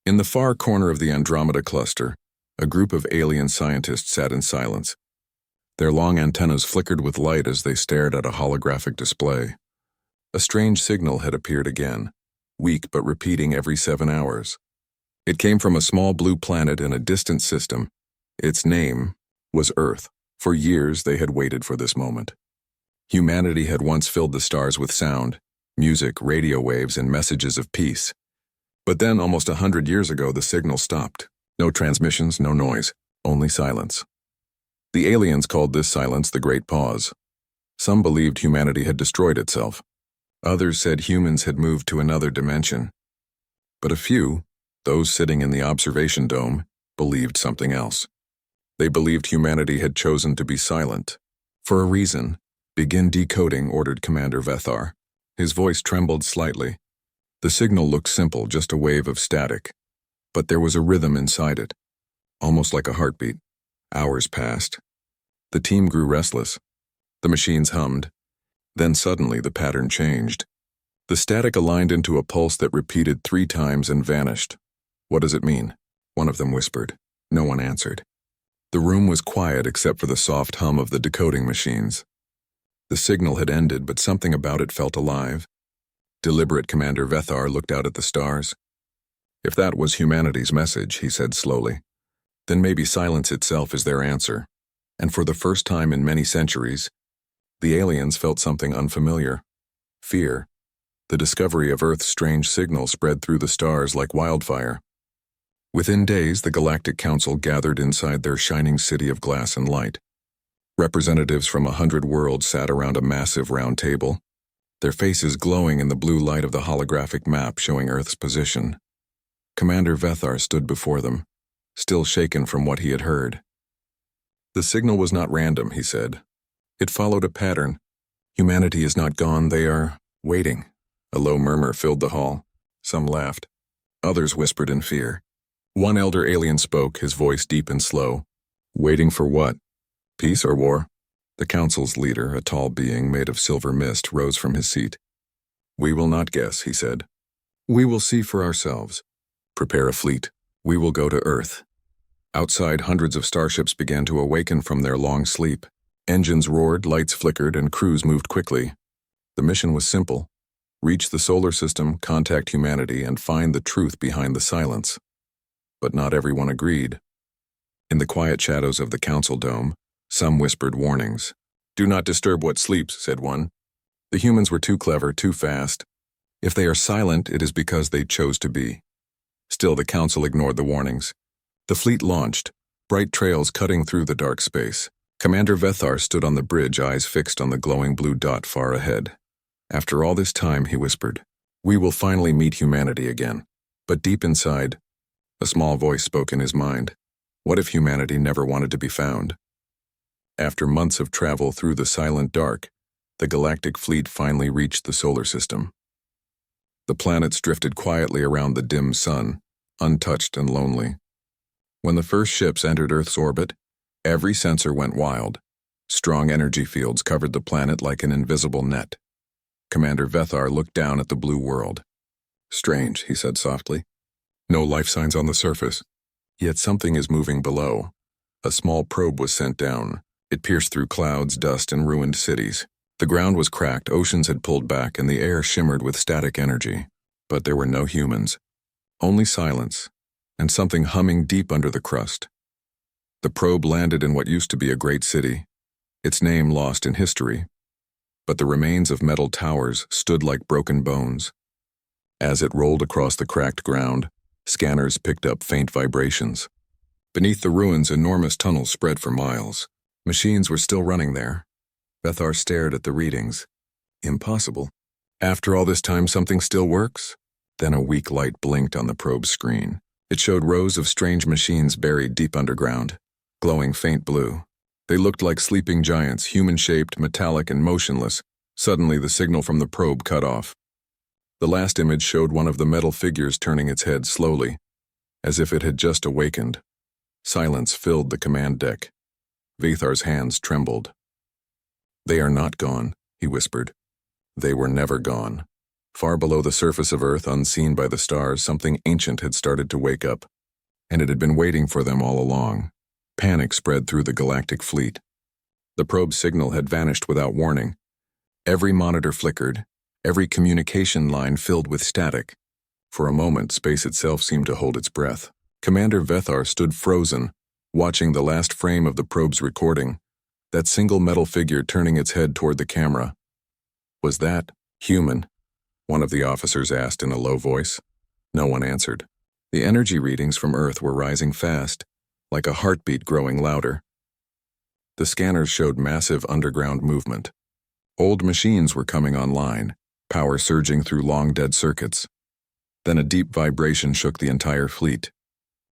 In the far corner of the Andromeda cluster, a group of alien scientists sat in silence. Their long antennas flickered with light as they stared at a holographic display. A strange signal had appeared again, weak but repeating every 7 hours. It came from a small blue planet in a distant system. Its name was Earth. For years they had waited for this moment. Humanity had once filled the stars with sound, music, radio waves, and messages of peace. But then, almost 100 years ago, the signal stopped. No transmissions, no noise, only silence. The aliens called this silence the Great Pause. Some believed humanity had destroyed itself. Others said humans had moved to another dimension. But a few, those sitting in the observation dome, believed something else. They believed humanity had chosen to be silent. For a reason, begin decoding, ordered Commander Vethar. His voice trembled slightly. The signal looked simple, just a wave of static. But there was a rhythm inside it, almost like a heartbeat. Hours passed. The team grew restless. The machines hummed. Then suddenly the pattern changed. The static aligned into a pulse that repeated 3 times and vanished. "What does it mean?" one of them whispered. No one answered. The room was quiet except for the soft hum of the decoding machines. The signal had ended, but something about it felt alive. Deliberate Commander Vethar looked out at the stars. "If that was humanity's message," he said slowly, "then maybe silence itself is their answer." And for the first time in many centuries, the aliens felt something unfamiliar. Fear. The discovery of Earth's strange signal spread through the stars like wildfire. Within days, the Galactic Council gathered inside their shining city of glass and light. Representatives from 100 worlds sat around a massive round table, their faces glowing in the blue light of the holographic map showing Earth's position. Commander Vethar stood before them, still shaken from what he had heard. "The signal was not random," he said. "It followed a pattern. Humanity is not gone, they are waiting." A low murmur filled the hall. Some laughed. Others whispered in fear. One elder alien spoke, his voice deep and slow. "Waiting for what? Peace or war?" The council's leader, a tall being made of silver mist, rose from his seat. "We will not guess," he said. "We will see for ourselves. Prepare a fleet. We will go to Earth." Outside, hundreds of starships began to awaken from their long sleep. Engines roared, lights flickered, and crews moved quickly. The mission was simple. Reach the solar system, contact humanity, and find the truth behind the silence. But not everyone agreed. In the quiet shadows of the council dome, some whispered warnings. "Do not disturb what sleeps," said one. "The humans were too clever, too fast. If they are silent, it is because they chose to be." Still, the council ignored the warnings. The fleet launched, bright trails cutting through the dark space. Commander Vethar stood on the bridge, eyes fixed on the glowing blue dot far ahead. "After all this time," he whispered, "we will finally meet humanity again." But deep inside, a small voice spoke in his mind. What if humanity never wanted to be found? After months of travel through the silent dark, the galactic fleet finally reached the solar system. The planets drifted quietly around the dim sun, untouched and lonely. When the first ships entered Earth's orbit, every sensor went wild. Strong energy fields covered the planet like an invisible net. Commander Vethar looked down at the blue world. "Strange," he said softly. "No life signs on the surface. Yet something is moving below." A small probe was sent down. It pierced through clouds, dust, and ruined cities. The ground was cracked, oceans had pulled back, and the air shimmered with static energy. But there were no humans. Only silence, and something humming deep under the crust. The probe landed in what used to be a great city, its name lost in history. But the remains of metal towers stood like broken bones. As it rolled across the cracked ground, scanners picked up faint vibrations. Beneath the ruins, enormous tunnels spread for miles. Machines were still running there. Vethar stared at the readings. Impossible. After all this time, something still works? Then a weak light blinked on the probe screen. It showed rows of strange machines buried deep underground, glowing faint blue. They looked like sleeping giants, human-shaped, metallic, and motionless. Suddenly, the signal from the probe cut off. The last image showed one of the metal figures turning its head slowly, as if it had just awakened. Silence filled the command deck. Vethar's hands trembled. "They are not gone," he whispered. "They were never gone. Far below the surface of Earth, unseen by the stars, something ancient had started to wake up, and it had been waiting for them all along. Panic spread through the galactic fleet. The probe signal had vanished without warning. Every monitor flickered, every communication line filled with static. For a moment, space itself seemed to hold its breath. Commander Vethar stood frozen, watching the last frame of the probe's recording, that single metal figure turning its head toward the camera. Was that human? One of the officers asked in a low voice. No one answered. The energy readings from Earth were rising fast, like a heartbeat growing louder. The scanners showed massive underground movement. Old machines were coming online, power surging through long dead circuits. Then a deep vibration shook the entire fleet.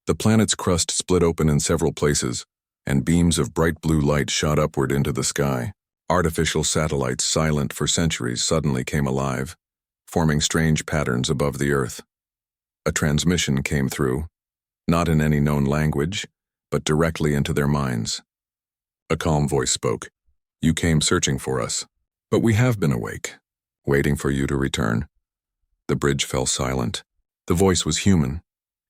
The planet's crust split open in several places, and beams of bright blue light shot upward into the sky. Artificial satellites, silent for centuries, suddenly came alive, forming strange patterns above the Earth. A transmission came through, not in any known language, but directly into their minds. A calm voice spoke. You came searching for us, but we have been awake, waiting for you to return. The bridge fell silent. The voice was human.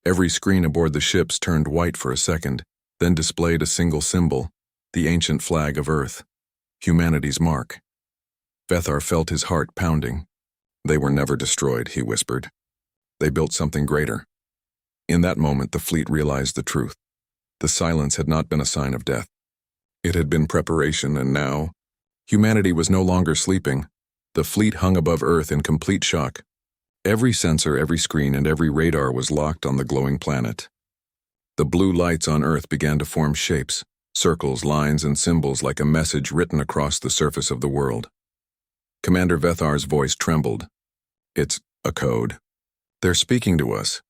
Every screen aboard the ships turned white for a second, then displayed a single symbol, the ancient flag of Earth, humanity's mark. Vethar felt his heart pounding. They were never destroyed, he whispered. They built something greater. In that moment, the fleet realized the truth. The silence had not been a sign of death. It had been preparation, and now, humanity was no longer sleeping. The fleet hung above Earth in complete shock. Every sensor, every screen, and every radar was locked on the glowing planet. The blue lights on Earth began to form shapes, circles, lines, and symbols like a message written across the surface of the world. Commander Vethar's voice trembled. It's a code. They're speaking to us.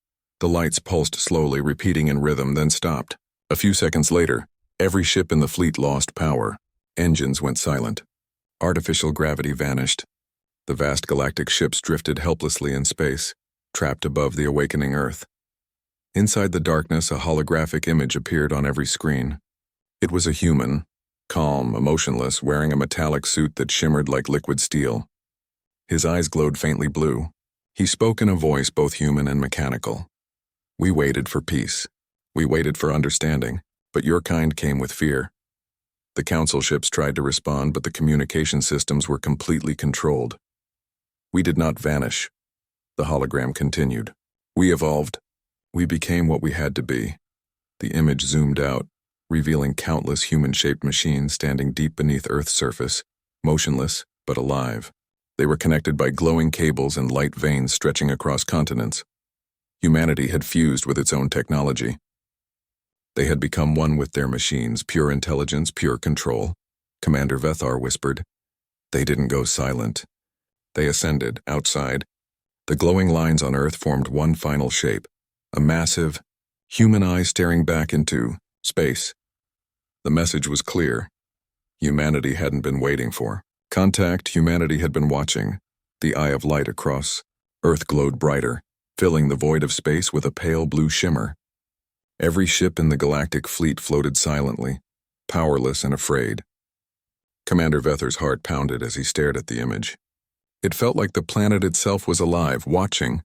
The lights pulsed slowly, repeating in rhythm, then stopped. A few seconds later, every ship in the fleet lost power. Engines went silent. Artificial gravity vanished. The vast galactic ships drifted helplessly in space, trapped above the awakening Earth. Inside the darkness, a holographic image appeared on every screen. It was a human, calm, emotionless, wearing a metallic suit that shimmered like liquid steel. His eyes glowed faintly blue. He spoke in a voice both human and mechanical. We waited for peace. We waited for understanding, but your kind came with fear. The council ships tried to respond, but the communication systems were completely controlled. We did not vanish. The hologram continued. We evolved. We became what we had to be. The image zoomed out, revealing countless human-shaped machines standing deep beneath Earth's surface, motionless but alive. They were connected by glowing cables and light veins stretching across continents. Humanity had fused with its own technology. They had become one with their machines, pure intelligence, pure control. Commander Vethar whispered. They didn't go silent. They ascended, outside. The glowing lines on Earth formed one final shape, a massive, human eye staring back into space. The message was clear. Humanity hadn't been waiting for contact. Humanity had been watching. The eye of light across Earth glowed brighter, filling the void of space with a pale blue shimmer. Every ship in the galactic fleet floated silently, powerless and afraid. Commander Vethar's heart pounded as he stared at the image. It felt like the planet itself was alive, watching,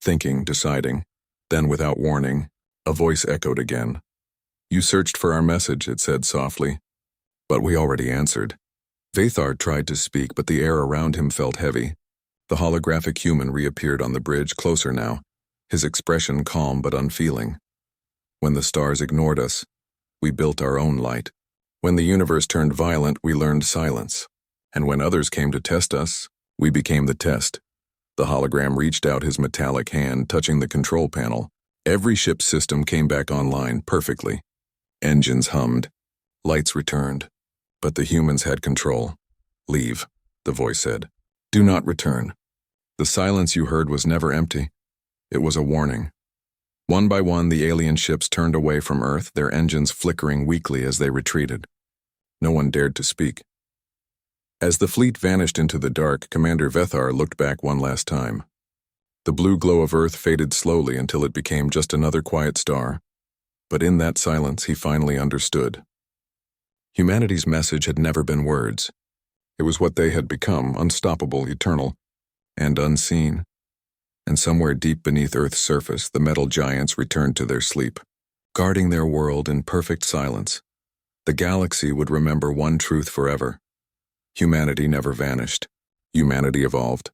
thinking, deciding. Then, without warning, a voice echoed again. You searched for our message, it said softly. But we already answered. Vethar tried to speak, but the air around him felt heavy. The holographic human reappeared on the bridge, closer now, his expression calm but unfeeling. When the stars ignored us, we built our own light. When the universe turned violent, we learned silence. And when others came to test us, we became the test. The hologram reached out his metallic hand, touching the control panel. Every ship's system came back online perfectly. Engines hummed. Lights returned. But the humans had control. Leave, the voice said. Do not return. The silence you heard was never empty. It was a warning. One by one, the alien ships turned away from Earth, their engines flickering weakly as they retreated. No one dared to speak. As the fleet vanished into the dark, Commander Vethar looked back one last time. The blue glow of Earth faded slowly until it became just another quiet star. But in that silence, he finally understood. Humanity's message had never been words. It was what they had become, unstoppable, eternal. and unseen. And somewhere deep beneath Earth's surface, the metal giants returned to their sleep, guarding their world in perfect silence. The galaxy would remember one truth forever. Humanity never vanished. Humanity evolved.